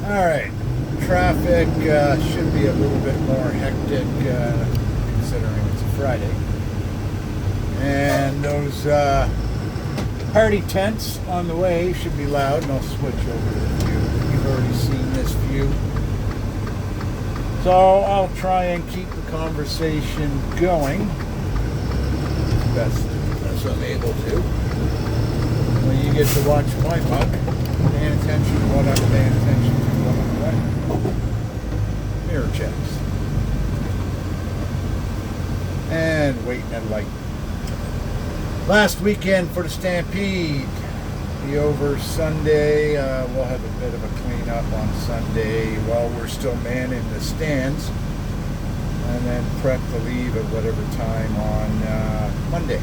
Alright, traffic should be a little bit more hectic considering it's a Friday. And those party tents on the way should be loud, and I'll switch over to the view. You've already seen this view. So I'll try and keep the conversation going best as I'm able to. When you get to watch my mug, paying attention to what I'm paying attention to while I'm driving. Mirror checks. And waiting at light. Last weekend for the Stampede. Be over Sunday. We'll have a bit of a cleanup on Sunday while we're still manning the stands. And then prep to leave at whatever time on Monday.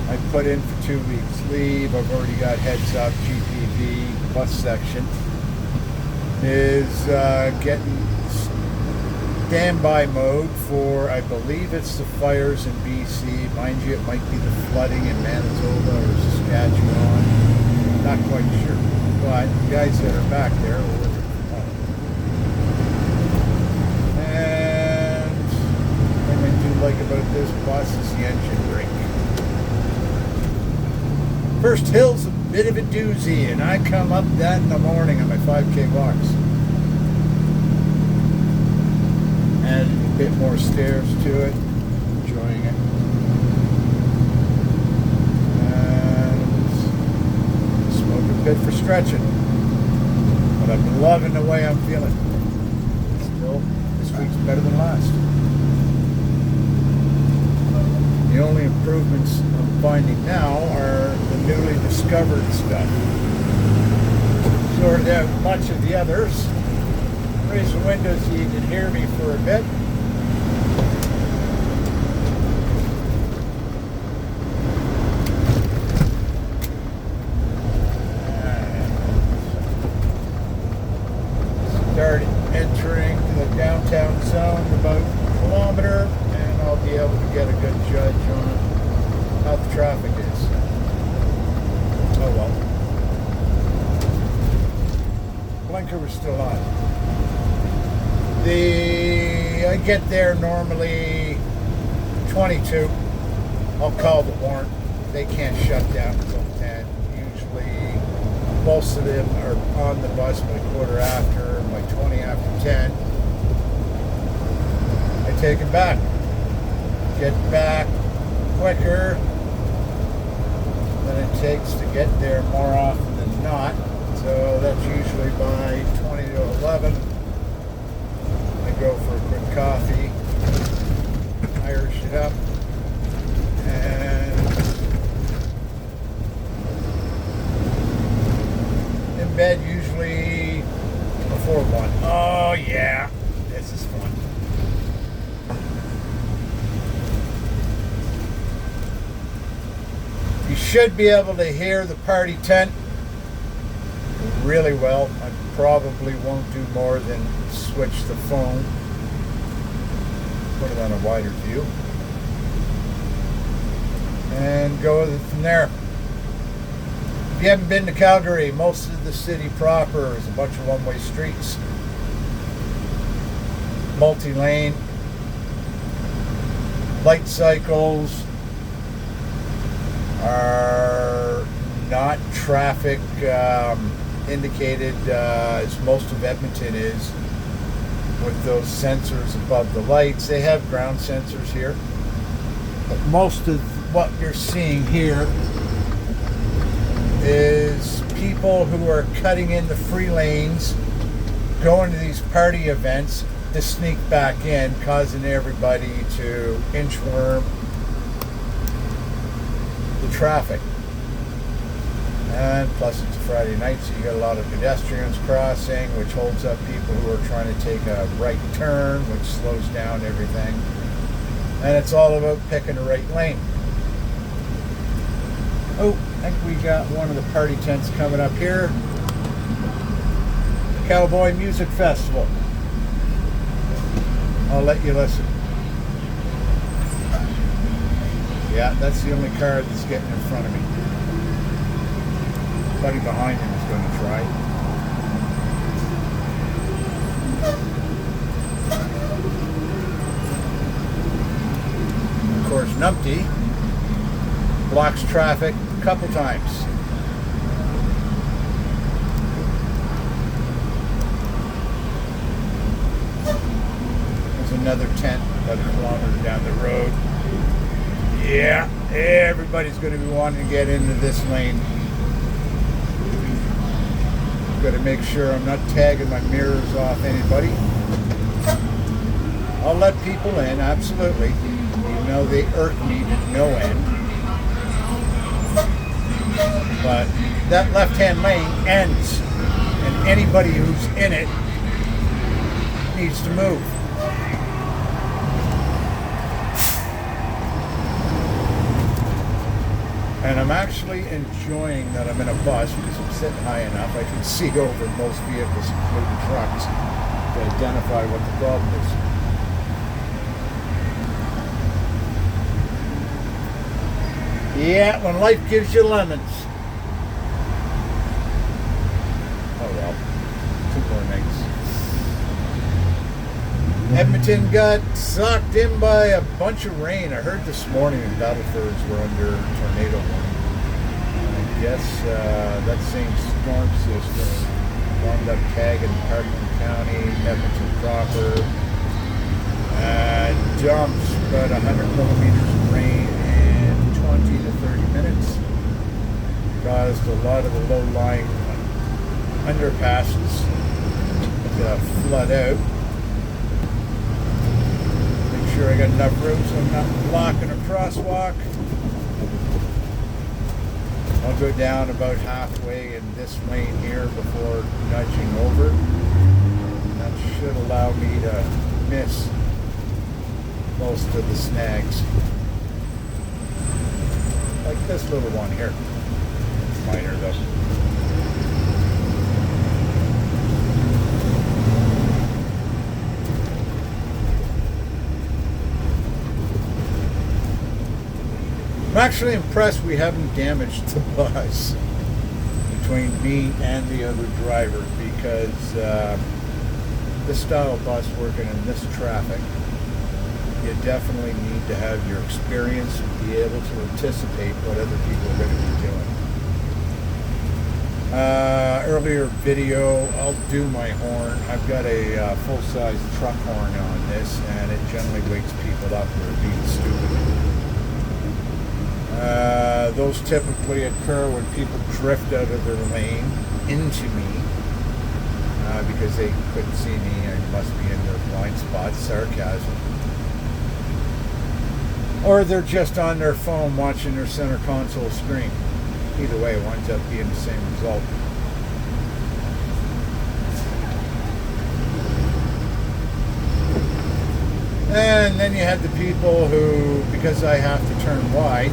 I put in for 2 weeks leave. I've already got heads up. GPV bus section is getting standby mode for, I believe it's the fires in BC. Mind you, it might be the flooding in Manitoba or Saskatchewan. Not quite sure. But the guys that are back there are working from home. And what I do like about this bus is the engine brake. First hill's a bit of a doozy, and I come up that in the morning on my 5K walks. Adding a bit more stairs to it, enjoying it. And smoking pit for stretching. But I've been loving the way I'm feeling. Still, this week's better than last. The only improvements I'm finding now are the newly discovered stuff. Sorted out much of the others. Raise the windows so you can hear me for a bit. Start entering the downtown zone about a kilometer, and I'll be able to get a good judge on how the traffic is. Oh well. Blinker was still on. I get there normally 22. I'll call the warrant. They can't shut down until 10. Usually most of them are on the bus by quarter after, by 20 after 10. I take them back. Get back quicker than it takes to get there more often than not. So that's usually by 20 to 11. Go for a quick coffee, Irish it up, and in bed usually before 1. Oh yeah, this is fun. You should be able to hear the party tent really well. I probably won't do more than switch the phone, put it on a wider view, and go from there. If you haven't been to Calgary, most of the city proper is a bunch of one-way streets, multi-lane, light cycles are not traffic indicated as most of Edmonton is, with those sensors above the lights. They have ground sensors here, but most of what you're seeing here is people who are cutting in the free lanes, going to these party events to sneak back in, causing everybody to inchworm the traffic. And plus it's a Friday night, so you got a lot of pedestrians crossing, which holds up people who are trying to take a right turn, which slows down everything. And it's all about picking the right lane. Oh, I think we got one of the party tents coming up here. Cowboy Music Festival. I'll let you listen. Yeah, that's the only car that's getting in front of me. Buddy behind him is going to try. blocks traffic a couple times. There's another tent about a kilometer down the road. Yeah, everybody's going to be wanting to get into this lane. Got to make sure I'm not tagging my mirrors off anybody. I'll let people in, absolutely, even though they irk me to no end. But that left-hand lane ends, and anybody who's in it needs to move. And I'm actually enjoying that I'm in a bus because I'm sitting high enough. I can see over most vehicles, including trucks, to identify what the problem is. Yeah, when life gives you lemons. Oh well, 2 more nights. Edmonton got sucked in by a bunch of rain. I heard this morning the Battlefords were under tornado warning. I guess that same storm system wound up tagging Parkland County, Edmonton proper, and dumps about 100 millimeters of rain in 20 to 30 minutes. Caused a lot of the low-lying underpasses to flood out. Sure I got enough room so I'm not blocking a crosswalk. I'll go down about halfway in this lane here before nudging over. That should allow me to miss most of the snags. Like this little one here. Minor though. I'm actually impressed we haven't damaged the bus between me and the other driver because this style of bus working in this traffic, you definitely need to have your experience and be able to anticipate what other people are going to be doing. Earlier video, I'll do my horn. I've got a full-size truck horn on this and it generally wakes people up who are being stupid. Those typically occur when people drift out of their lane into me because they couldn't see me and must be in their blind spots, sarcasm. Or they're just on their phone watching their center console screen. Either way, it winds up being the same result. And then you have the people who, because I have to turn wide,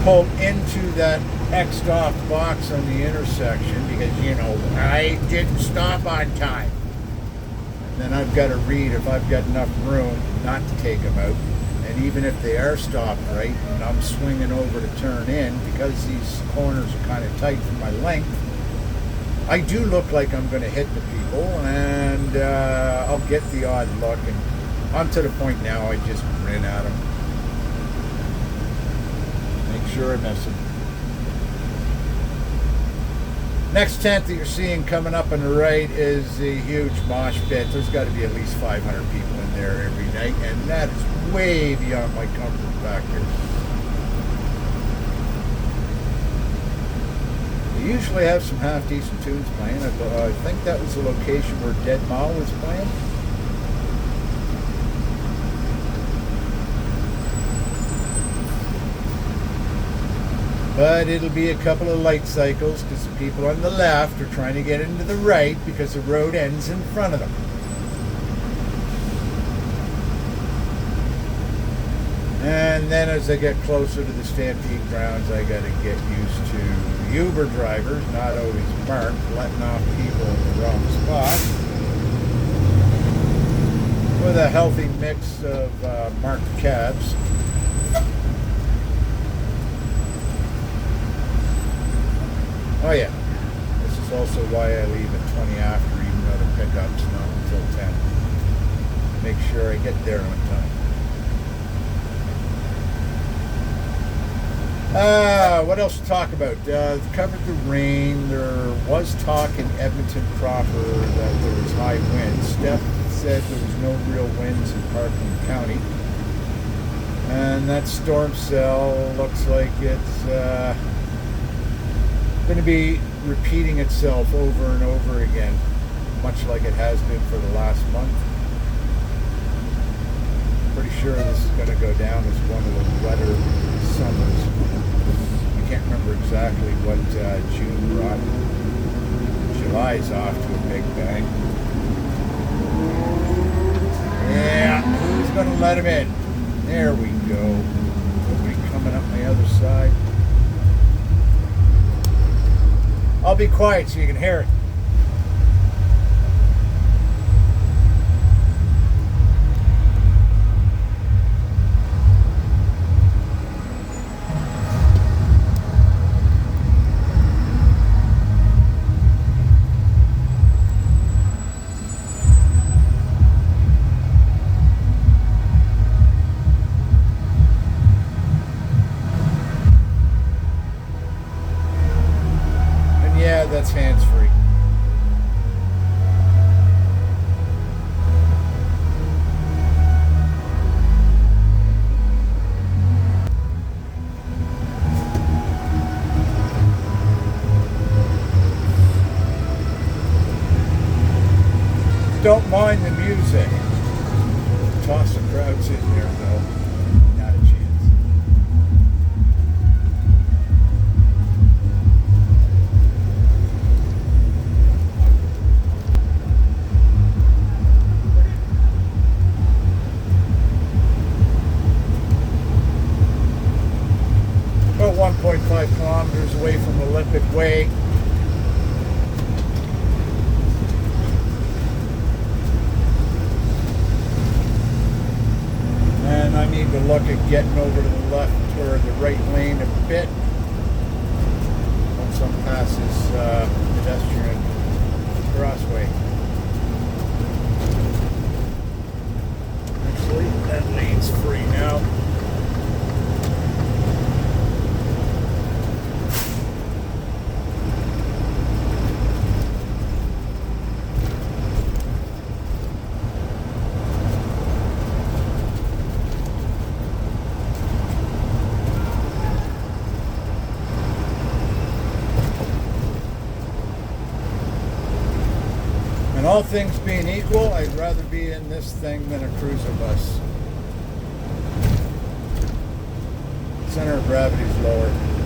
pull into that X'd off box on the intersection because, you know, I didn't stop on time. And then I've got to read if I've got enough room not to take them out. And even if they are stopped right and I'm swinging over to turn in, because these corners are kind of tight for my length, I do look like I'm going to hit the people, and I'll get the odd look. And I'm to the point now I just grin at them. Sure I miss him. Next tent that you're seeing coming up on the right is a huge mosh pit. There's got to be at least 500 people in there every night, and that is way beyond my comfort factor. They usually have some half-decent tunes playing. I think that was the location where Dead Mao was playing. But it'll be a couple of light cycles because the people on the left are trying to get into the right because the road ends in front of them. And then as I get closer to the Stampede grounds, I got to get used to Uber drivers, not always marked, letting off people in the wrong spot. With a healthy mix of marked cabs. Oh yeah, this is also why I leave at 20 after, even though the pickup's not until 10. Make sure I get there on time. What else to talk about? Covered the rain. There was talk in Edmonton proper that there was high winds. Steph said there was no real winds in Parkland County. And that storm cell looks like it's going to be repeating itself over and over again, much like it has been for the last month. Pretty sure this is going to go down as one of the wetter summers. I can't remember exactly what June brought. July's off to a big bang. Yeah, who's going to let him in? There we go. Nobody coming up my other side. I'll be quiet so you can hear it. Yeah, that's hands-free. Don't mind the music. Toss the crowds in there, though. Not a chance. About 1.5 kilometers away from Olympic Way. And I need to look at getting over to the left or the right lane a bit once I'm past this pedestrian crossway. Actually, that lane's free now. And all things being equal, I'd rather be in this thing than a cruiser bus. Center of gravity's lower.